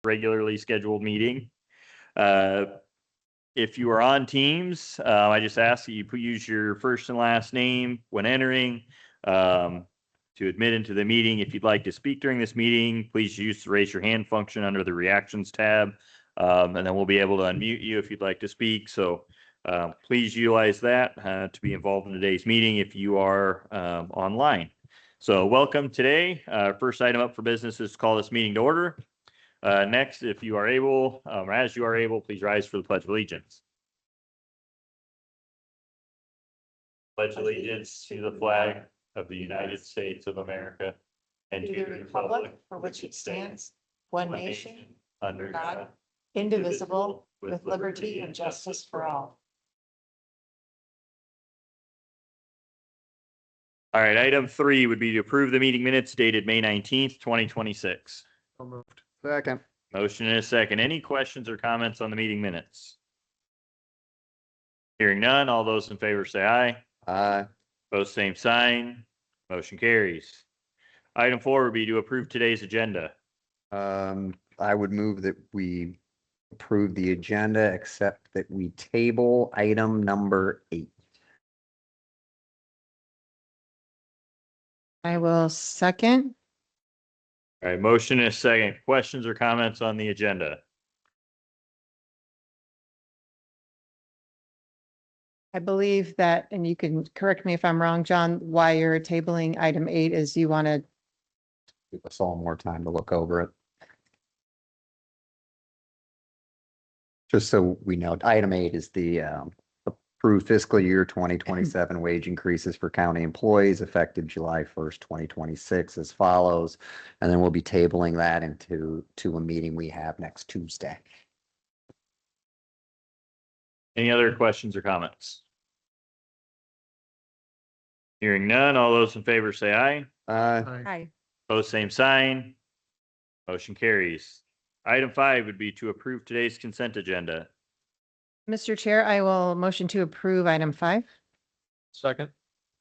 regularly scheduled meeting. If you are on Teams, I just ask that you use your first and last name when entering to admit into the meeting. If you'd like to speak during this meeting, please use the raise your hand function under the reactions tab, and then we'll be able to unmute you if you'd like to speak. So please utilize that to be involved in today's meeting if you are online. So welcome today. First item up for business is to call this meeting to order. Next, if you are able, or as you are able, please rise for the Pledge of Allegiance. Pledge allegiance to the flag of the United States of America and to the republic for which it stands, one nation, under God, indivisible, with liberty and justice for all. All right, item 3 would be to approve the meeting minutes dated May 19th, 2026. So moved. Second. Motion and a second. Any questions or comments on the meeting minutes? Hearing none, all those in favor say aye. Aye. Both same sign. Motion carries. Item 4 would be to approve today's agenda. I would move that we approve the agenda, except that we table item number 8. I will second. All right, motion and a second. Questions or comments on the agenda? I believe that, and you can correct me if I'm wrong, John, why you're tabling item 8 is you want to, Give us all more time to look over it. Just so we know, item 8 is the approved fiscal year 2027 wage increases for county employees effective July 1st, 2026 as follows. And then we'll be tabling that into a meeting we have next Tuesday. Any other questions or comments? Hearing none, all those in favor say aye. Aye. hi, Both same sign. Motion carries. Item 5 would be to approve today's consent agenda. Mr. Chair, I will motion to approve item 5. Second.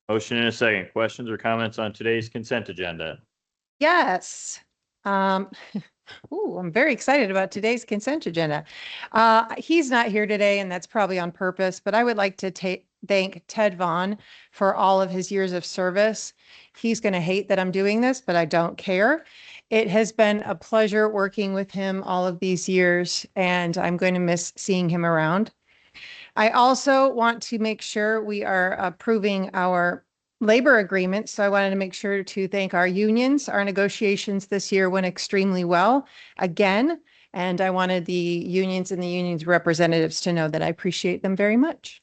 Motion and a second. Questions or comments on today's consent agenda? Yes. I'm very excited about today's consent agenda. He's not here today, and that's probably on purpose, but I would like to thank Ted Vaughn for all of his years of service. He's going to hate that I'm doing this, but I don't care. It has been a pleasure working with him all of these years, and I'm going to miss seeing him around. I also want to make sure we are approving our labor agreement. So I wanted to make sure to thank our unions. Our negotiations this year went extremely well again. And I wanted the unions and the unions representatives to know that I appreciate them very much.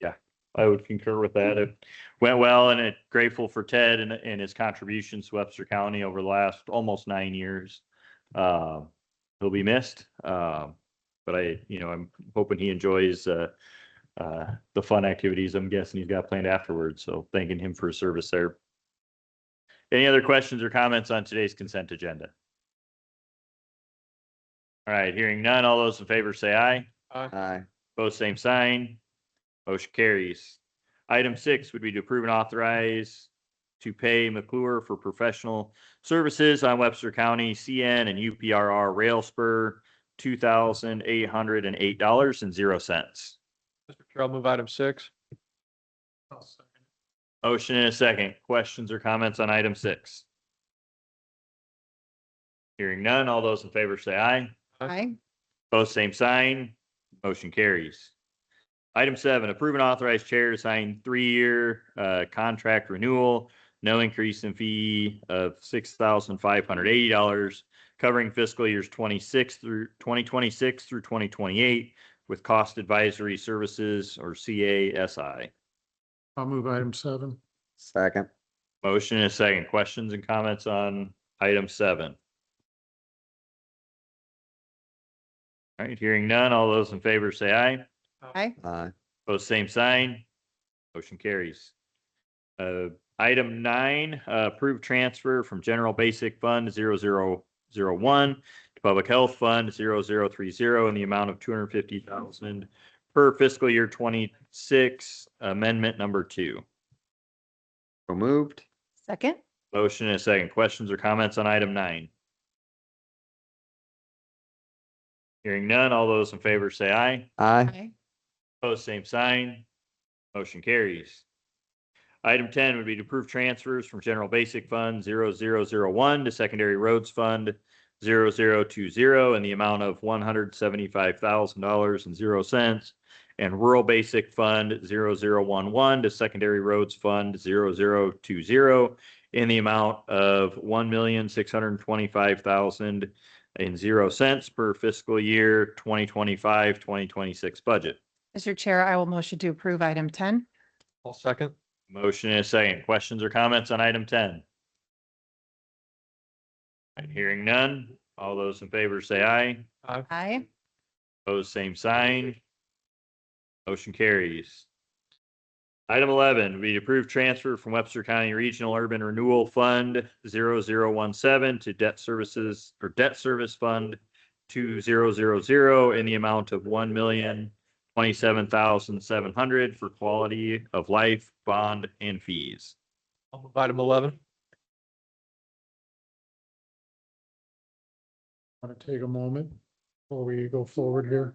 Yeah, I would concur with that. It went well, and grateful for Ted and his contributions to Webster County over the last almost 9 years. He'll be missed. But I'm hoping he enjoys the fun activities I'm guessing he's got planned afterwards. So thanking him for his service there. Any other questions or comments on today's consent agenda? All right, hearing none, all those in favor say aye. Aye. Both same sign. Motion carries. Item 6 would be to approve and authorize to pay McClure for professional services on Webster County CN and UPRR rail spur $2,808.00. Mr. Chair, I'll move item 6. Motion and a second. Questions or comments on item 6? Hearing none, all those in favor say aye. Aye. Both same sign. Motion carries. Item 7, approve and authorize chair to sign 3-year contract renewal, no increase in fee of $6,580, covering fiscal years 2026 through 2028 with cost advisory services or CASI. I'll move item 7. Second. Motion and a second. Questions and comments on item 7? All right, hearing none, all those in favor say aye. Aye. Aye. Both same sign. Motion carries. Item 9, approve transfer from General Basic Fund 0001 to Public Health Fund 0030 in the amount of $250,000 per fiscal year 26, amendment number 2. So moved. Second. Motion and a second. Questions or comments on item 9? Hearing none, all those in favor say aye. Aye. Opposed, same sign. Motion carries. Item 10 would be to approve transfers from General Basic Fund 0001 to Secondary Roads Fund 0020 in the amount of $175,000.00 and Rural Basic Fund 0011 to Secondary Roads Fund 0020 in the amount of $1,625,000.00 per fiscal year 2025-2026 budget. Mr. Chair, I will motion to approve item 10. I'll second. Motion and a second. Questions or comments on item 10? And hearing none, all those in favor say aye. Aye. Aye. Opposed, same sign. Motion carries. Item 11, we approve transfer from Webster County Regional Urban Renewal Fund 0017 to Debt Services or Debt Service Fund 2000 in the amount of $1,027,700 for quality of life, bond, and fees. I'll move item 11. Want to take a moment before we go forward here?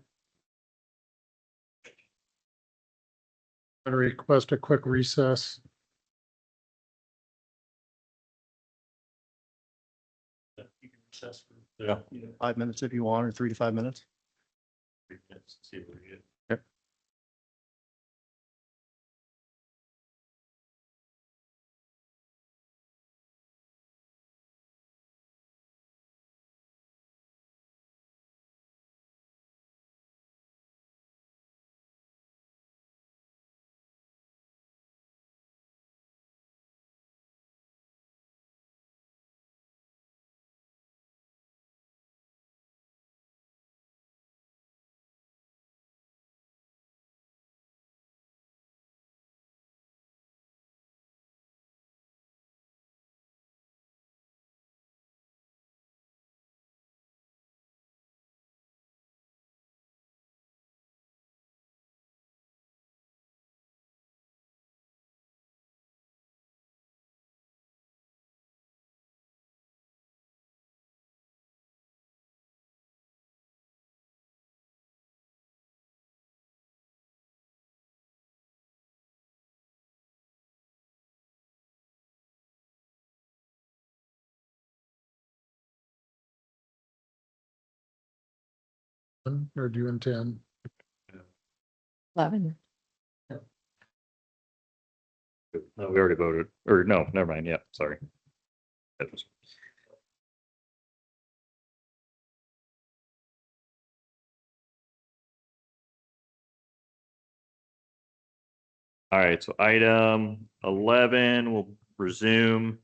I'm going to request a quick recess. Yeah. 5 minutes if you want, or 3 to 5 minutes. See if we get- Or do you intend? 11. No, we already voted, or no, never mind. Yeah, sorry. That was- All right, so item 11 will resume.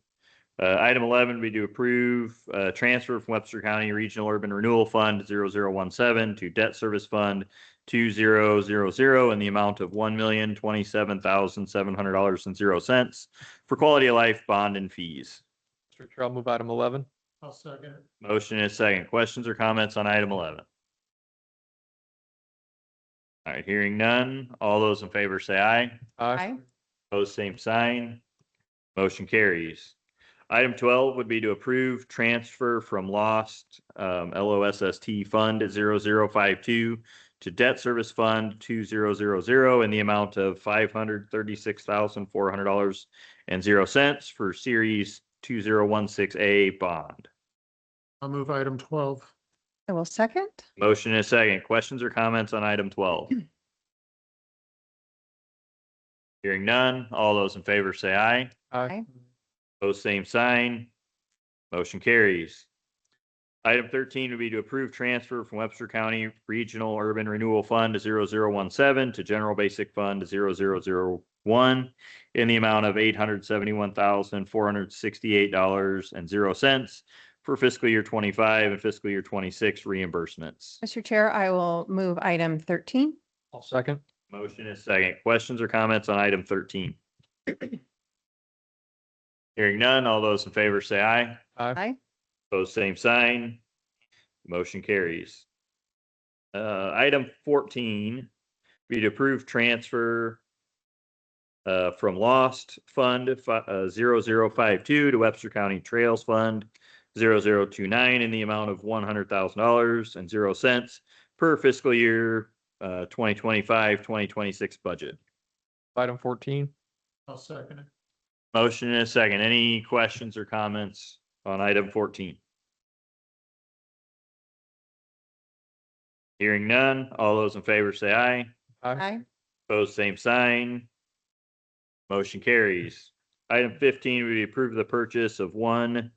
Item 11, we do approve transfer from Webster County Regional Urban Renewal Fund 0017 to Debt Service Fund 2000 in the amount of $1,027,700.00 for quality of life, bond, and fees. Mr. Chair, I'll move item 11. I'll second it. Motion is second. Questions or comments on item 11? All right, hearing none. All those in favor say aye. Aye. Opposed, same sign. Motion carries. Item 12 would be to approve transfer from lost LOSST Fund 0052 to Debt Service Fund 2000 in the amount of $536,400.00 for Series 2016A bond. I'll move item 12. I will second. Motion is second. Questions or comments on item 12? Hearing none. All those in favor say aye. Aye. Opposed, same sign. Motion carries. Item 13 would be to approve transfer from Webster County Regional Urban Renewal Fund 0017 to General Basic Fund 0001 in the amount of $871,468.00 for fiscal year 25 and fiscal year 26 reimbursements. Mr. Chair, I will move item 13. I'll second. Motion is second. Questions or comments on item 13? Hearing none, all those in favor say aye. Aye. Aye. Opposed, same sign. Motion carries. Item 14, be to approve transfer from Lost Fund 0052 to Webster County Trails Fund 0029 in the amount of $100,000.00 per fiscal year 2025-2026 budget. Item 14. I'll second it. Motion and a second. Any questions or comments on item 14? Hearing none. All those in favor say aye. Aye. Opposed, same sign. Motion carries. Item 15, we approve the purchase of one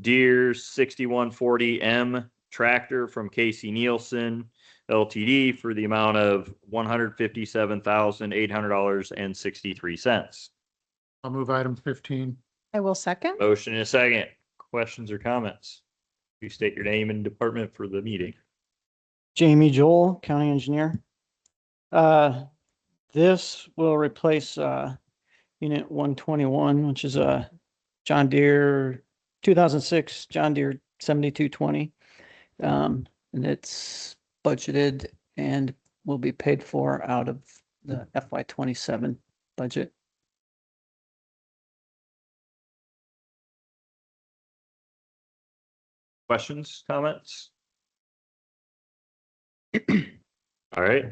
Deere 6140M tractor from Casey Nielsen LTD for the amount of $157,800.63. I'll move item 15. I will second. Motion and a second. Questions or comments? You state your name and department for the meeting. Jamie Joel, County Engineer. This will replace Unit 121, which is a John Deere 2006 John Deere 7220. And it's budgeted and will be paid for out of the FY27 budget. Questions, comments? All right.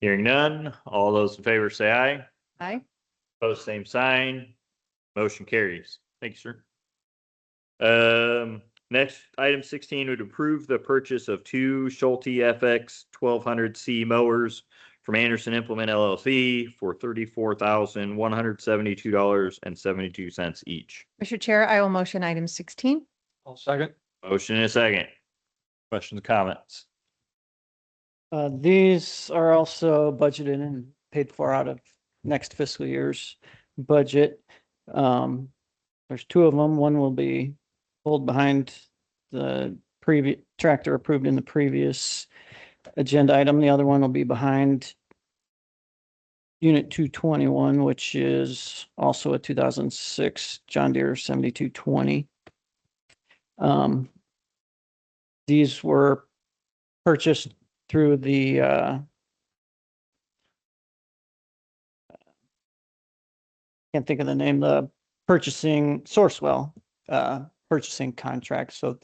Hearing none. All those in favor say aye. Aye. Opposed, same sign. Motion carries. Thank you, sir. Next, item 16 would approve the purchase of two Schulte FX 1200C mowers from Anderson Implement LLC for $34,172.72 each. Mr. Chair, I will motion item 16. I'll second. Motion and a second. Questions, comments? These are also budgeted and paid for out of next fiscal year's budget. There's two of them. One will be pulled behind the previous tractor approved in the previous agenda item. The other one will be behind Unit 221, which is also a 2006 John Deere 7220. These were purchased through the can't think of the name, the purchasing Sourcewell purchasing contract. So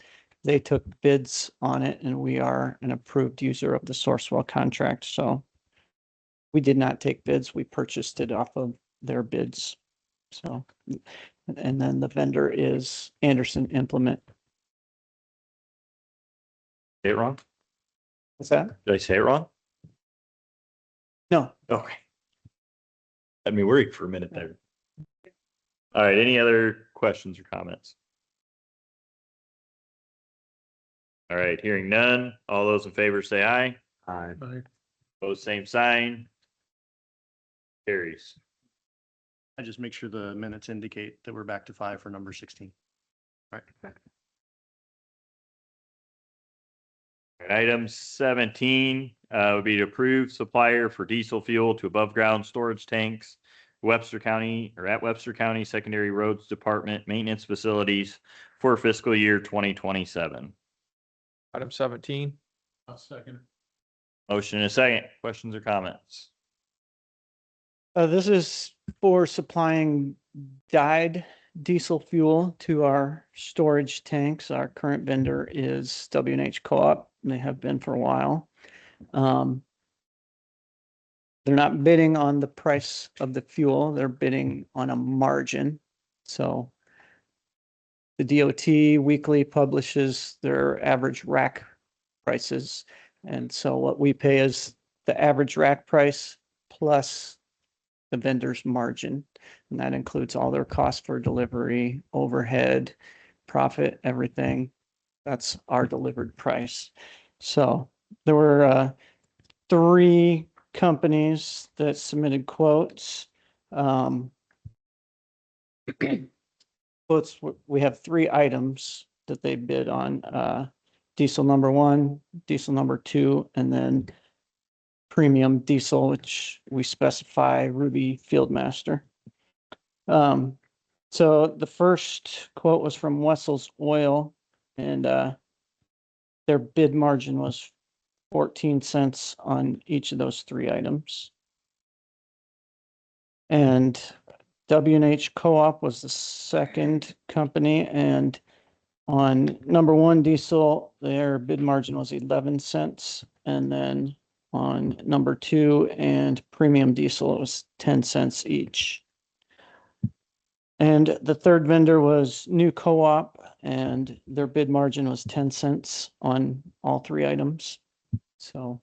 they took bids on it and we are an approved user of the Sourcewell contract. So we did not take bids. We purchased it off of their bids. So, and then the vendor is Anderson Implement. Say it wrong? What's that? Did I say it wrong? No. Okay. Had me worried for a minute there. All right, any other questions or comments? All right, hearing none. All those in favor say aye. Aye. Aye. Opposed, same sign. Carries. I just make sure the minutes indicate that we're back to 5 for number 16. All right. Item 17 would be to approve supplier for diesel fuel to above ground storage tanks, Webster County or at Webster County Secondary Roads Department maintenance facilities for fiscal year 2027. Item 17. I'll second it. Motion and a second. Questions or comments? This is for supplying dyed diesel fuel to our storage tanks. Our current vendor is W&H Co-op. They have been for a while. They're not bidding on the price of the fuel. They're bidding on a margin. So the DOT weekly publishes their average rack prices. And so what we pay is the average rack price plus the vendor's margin. And that includes all their costs for delivery, overhead, profit, everything. That's our delivered price. So there were 3 companies that submitted quotes. Quotes, we have 3 items that they bid on. Diesel number 1, diesel number 2, and then premium diesel, which we specify Ruby Fieldmaster. So the first quote was from Wessel's Oil, and their bid margin was 14 cents on each of those 3 items. And W&H Co-op was the second company, and On number one diesel, their bid margin was 11 cents. And then on number two and premium diesel, it was 10 cents each. And the third vendor was New Co-op, and their bid margin was 10 cents on all three items. So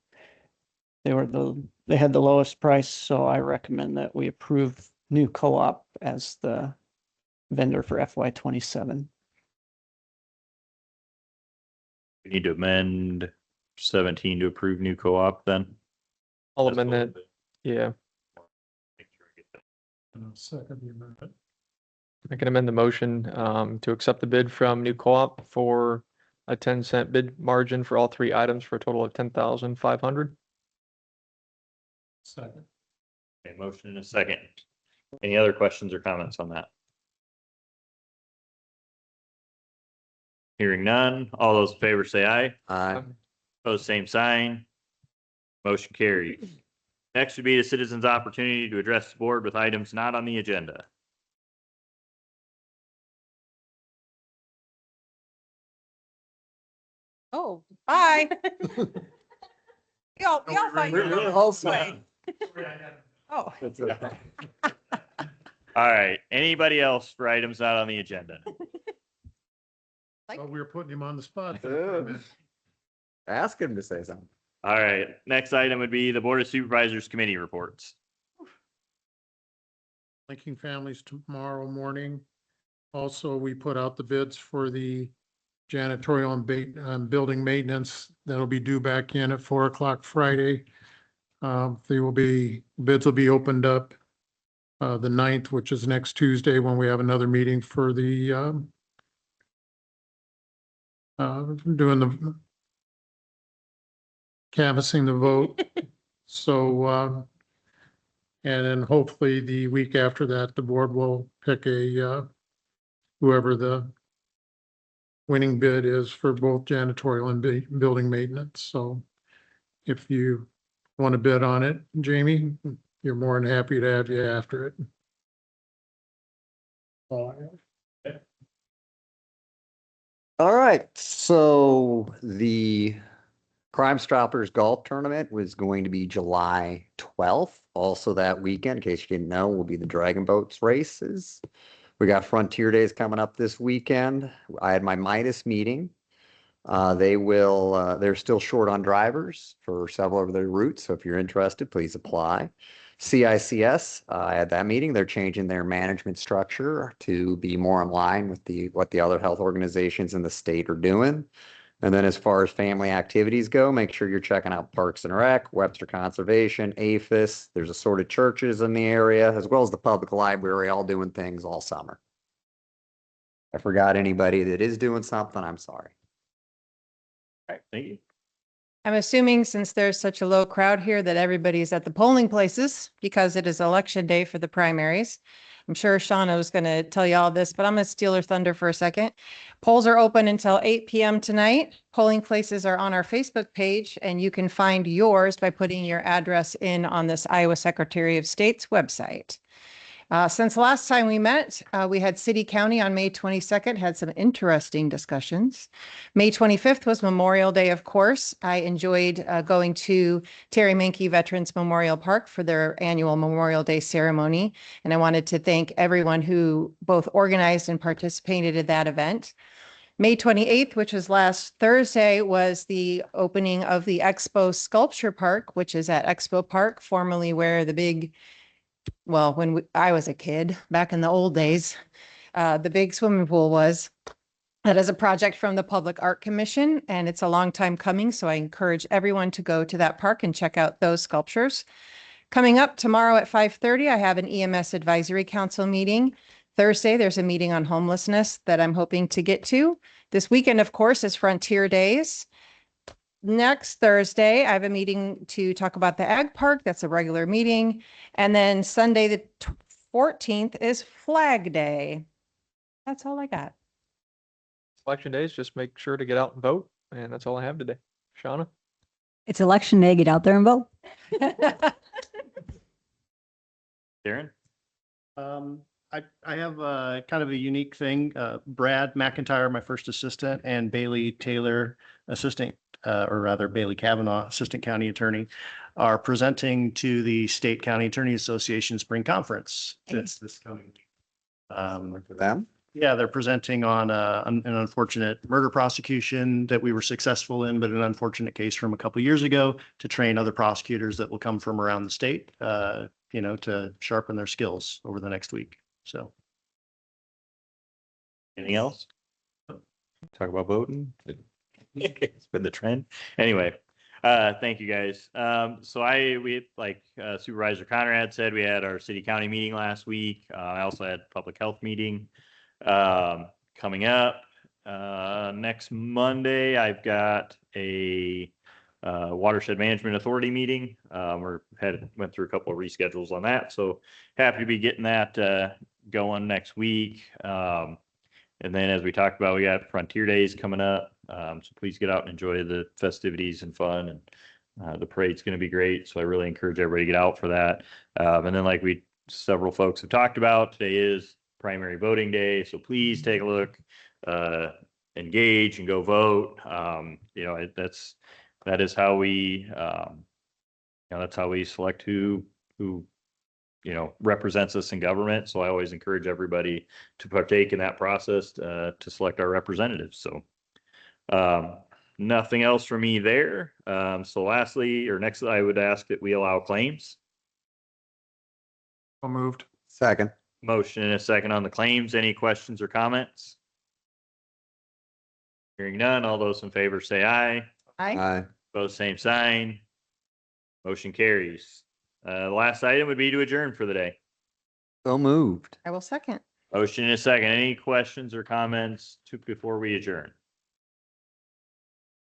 they had the lowest price, so I recommend that we approve New Co-op as the vendor for FY27. We need to amend 17 to approve new co-op then. I'll That's amend what that. we'll do. Yeah, Make sure I get that. And I'll second the amendment. I can amend the motion to accept the bid from New Co-op for a 10-cent bid margin for all three items for a total of 10,500. Second. Okay, motion in a second. Any other questions or comments on that? Hearing none, all those in favor say aye. Opposed, same sign. Motion carries. Next would be the citizens' opportunity to address the board with items not on the agenda. Oh, bye. Y'all thought you were going this way. Oh, All right, anybody else for items not on the agenda? Oh, we were putting him on the spot there for a minute. Ask him to say something. All right, next item would be the Board of Supervisors Committee reports. Linking families tomorrow morning. Also, we put out the bids for the janitorial and building maintenance. That'll be due back in at 4 o'clock Friday. Bids will be opened up the 9th, which is next Tuesday, when we have another meeting for the doing the canvassing the vote. So, and then hopefully the week after that, the board will pick whoever the winning bid is for both janitorial and building maintenance. So if you want to bid on it, Jamie, you're more than happy to have you after it. All right, so the Crime Stoppers Golf Tournament was going to be July 12th. Also that weekend, in case you didn't know, will be the Dragon Boats races. We got Frontier Days coming up this weekend. I had my Midas meeting. They're still short on drivers for several of their routes. So if you're interested, please apply. CICS, I had that meeting. They're changing their management structure to be more in line with what the other health organizations in the state are doing. And then as far as family activities go, make sure you're checking out Parks and Rec, Webster Conservation, APHIS. There's assorted churches in the area, as well as the public library, all doing things all summer. If I forgot anybody that is doing something, I'm sorry. All right, thank you. I'm assuming since there's such a low crowd here that everybody's at the polling places because it is election day for the primaries. I'm sure Shauna was going to tell you all this, but I'm going to steal her thunder for a second. Polls are open until 8 p.m. tonight. Polling places are on our Facebook page, and you can find yours by putting your address in on this Iowa Secretary of State's website. Since last time we met, we had City County on May 22nd, had some interesting discussions. May 25th was Memorial Day, of course. I enjoyed going to Terry Mankey Veterans Memorial Park for their annual Memorial Day ceremony. And I wanted to thank everyone who both organized and participated in that event. May 28th, which was last Thursday, was the opening of the Expo Sculpture Park, which is at Expo Park, formerly where the big when I was a kid, back in the old days, the big swimming pool was. That is a project from the Public Art Commission, and it's a long time coming, so I encourage everyone to go to that park and check out those sculptures. Coming up tomorrow at 5:30, I have an EMS Advisory Council meeting. Thursday, there's a meeting on homelessness that I'm hoping to get to. This weekend, of course, is Frontier Days. Next Thursday, I have a meeting to talk about the Ag Park. That's a regular meeting. And then Sunday, the 14th is Flag Day. That's all I got. Election days, just make sure to get out and vote. And that's all I have today. Shauna? It's election day. Get out there and vote. Darren? I have kind of a unique thing. Brad McIntyre, my first assistant, and Bailey Taylor, assistant, or rather Bailey Kavanaugh, assistant county attorney, are presenting to the State County Attorney Association Spring Conference. That's this coming week. For them? Yeah, they're presenting on an unfortunate murder prosecution that we were successful in, but an unfortunate case from a couple of years ago to train other prosecutors that will come from around the state, to sharpen their skills over the next week. So. Anything else? Talk about voting. It's been the trend. Anyway, thank you guys. We like Supervisor Conrad said, we had our city county meeting last week. I also had public health meeting coming up. Next Monday, I've got a watershed management authority meeting. Went through a couple of reschedules on that, so happy to be getting that going next week. And then, as we talked about, we got Frontier Days coming up. So please get out and enjoy the festivities and fun. And the parade's going to be great. So I really encourage everybody to get out for that. And then, like several folks have talked about, today is primary voting day. So please take a look, engage, and go vote. That is how we, that's how we select who represents us in government. So I always encourage everybody to partake in that process to select our representatives. So nothing else from me there. So next, I would ask that we allow claims. So moved. Second. Motion and a second on the claims. Any questions or comments? Hearing none, all those in favor say aye. Aye. Aye. Both same sign. Motion carries. The last item would be to adjourn for the day. So moved. I will second. Motion and a second. Any questions or comments before we adjourn?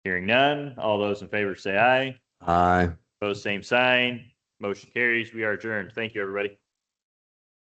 Hearing none, all those in favor say aye. Aye. Both same sign. Motion carries. We are adjourned. Thank you, everybody.